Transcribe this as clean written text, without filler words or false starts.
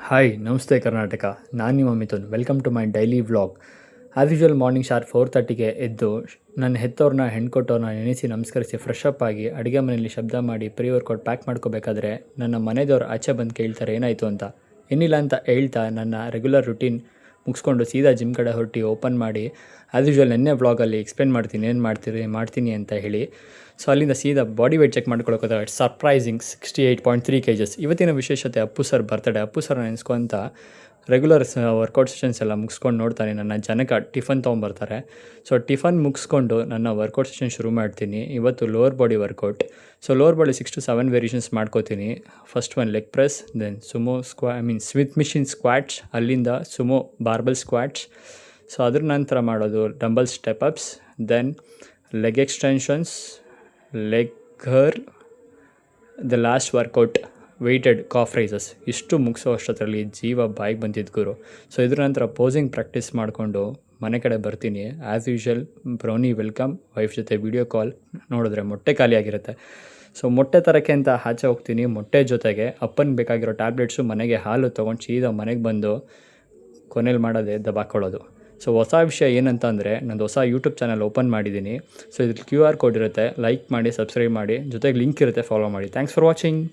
Hi ನಮಸ್ತೆ ಕರ್ನಾಟಕ. ನಾನು ನಿಮ್ಮ Mithun. Welcome to my daily vlog. As usual morning sharp 4:30ಗೆ ಎದ್ದು ನನ್ನ ಹೆತ್ತವ್ರನ್ನ ಹೆಣ್ಕೊಟ್ಟವ್ರನ್ನ ನೆನೆಸಿ ನಮಸ್ಕರಿಸಿ ಫ್ರೆಶ್ ಅಪ್ ಆಗಿ ಅಡುಗೆ ಮನೆಯಲ್ಲಿ ಶಬ್ದ ಮಾಡಿ ಪ್ರೀ ವರ್ಕೌಟ್ ಪ್ಯಾಕ್ ಮಾಡ್ಕೋಬೇಕಾದ್ರೆ ನನ್ನ ಮನೆದವ್ರು ಆಚೆ ಬಂದು ಕೇಳ್ತಾರೆ ಏನಾಯಿತು ಅಂತ. ಏನಿಲ್ಲ ಅಂತ ಹೇಳ್ತಾ ನನ್ನ ರೆಗ್ಯುಲರ್ ರುಟೀನ್ ಮುಗಿಸ್ಕೊಂಡು ಸೀದಾ ಜಿಮ್ ಕಡೆ ಹೊರಟಿ ಓಪನ್ ಮಾಡಿ ಆ್ಯಸ್ ಯೂಶುವಲ್ ನೆನ್ನೆ ವ್ಲಾಗಲ್ಲಿ ಎಕ್ಸ್ಪ್ಲೇನ್ ಮಾಡ್ತೀನಿ ಏನು ಮಾಡ್ತೀನಿ ಅಂತ ಹೇಳಿ. ಸೊ ಅಲ್ಲಿಂದ ಸೀದಾ ಬಾಡಿ ವೇಟ್ ಚೆಕ್ ಮಾಡ್ಕೊಳ್ಳೋಕೆ ಸರ್ಪ್ರೈಸಿಂಗ್ 68.3 kgs. ಇವತ್ತಿನ ವಿಶೇಷತೆ Appu sir birthday. Appu sir ನೆನೆಸ್ಕೊಂತ ರೆಗ್ಯುಲರ್ ವರ್ಕೌಟ್ ಸೆಷನ್ಸ್ ಎಲ್ಲ ಮುಗಿಸ್ಕೊಂಡು ನೋಡ್ತಾನೆ. ನನ್ನ ಜನಕ ಟಿಫನ್ ತೊಗೊಂಬರ್ತಾರೆ. ಸೊ ಟಿಫನ್ ಮುಗಿಸ್ಕೊಂಡು ನನ್ನ ವರ್ಕೌಟ್ ಸೆಷನ್ ಶುರು ಮಾಡ್ತೀನಿ. ಇವತ್ತು lower body workout. So lower body 6 to 7 variations ಮಾಡ್ಕೋತೀನಿ. First one leg press, then sumo Smith machine squats, ಅಲ್ಲಿಂದ ಸುಮೋ ಬಾರ್ಬಲ್ ಸ್ಕ್ವಾಟ್ಸ್. ಸೊ ಅದ್ರ ನಂತರ ಮಾಡೋದು dumbbell step ups, then leg extensions, leg curl, the last workout weighted calf raises. ಇಷ್ಟು ಮುಗಿಸೋ ಅಷ್ಟರಲ್ಲಿ ಜೀವ ಬಾಯಿಗೆ ಬಂದಿದ್ದು ಗುರು. ಸೊ ಇದ್ರ ನಂತರ ಪೋಸಿಂಗ್ ಪ್ರಾಕ್ಟೀಸ್ ಮಾಡಿಕೊಂಡು ಮನೆ ಕಡೆ ಬರ್ತೀನಿ. As usual brownie welcome wife ಜೊತೆ ವೀಡಿಯೋ ಕಾಲ್. ನೋಡಿದ್ರೆ ಮೊಟ್ಟೆ ಖಾಲಿಯಾಗಿರುತ್ತೆ. ಸೊ ಮೊಟ್ಟೆ ತರೋಕ್ಕೆ ಅಂತ ಆಚೆ ಹೋಗ್ತೀನಿ. ಮೊಟ್ಟೆ ಜೊತೆಗೆ ಅಪ್ಪನಿಗೆ ಬೇಕಾಗಿರೋ ಟ್ಯಾಬ್ಲೆಟ್ಸು, ಮನೆಗೆ ಹಾಲು ತೊಗೊಂಡು ಸೀದಾ ಮನೆಗೆ ಬಂದು ಕೊನೆಯಲ್ಲಿ ಮಾಡೋದೇ ದಬಾಕೊಳ್ಳೋದು. ಸೊ ಹೊಸ ವಿಷಯ ಏನಂತ ಅಂದರೆ, ನಂದು ಹೊಸ ಯೂಟ್ಯೂಬ್ ಚಾನಲ್ ಓಪನ್ ಮಾಡಿದ್ದೀನಿ. ಸೊ ಇದ್ರಲ್ಲಿ QR ಕೋಡ್ ಇರುತ್ತೆ. ಲೈಕ್ ಮಾಡಿ, ಸಬ್ಸ್ಕ್ರೈಬ್ ಮಾಡಿ, ಜೊತೆಗೆ ಲಿಂಕ್ ಇರುತ್ತೆ, ಫಾಲೋ ಮಾಡಿ. Thanks for watching.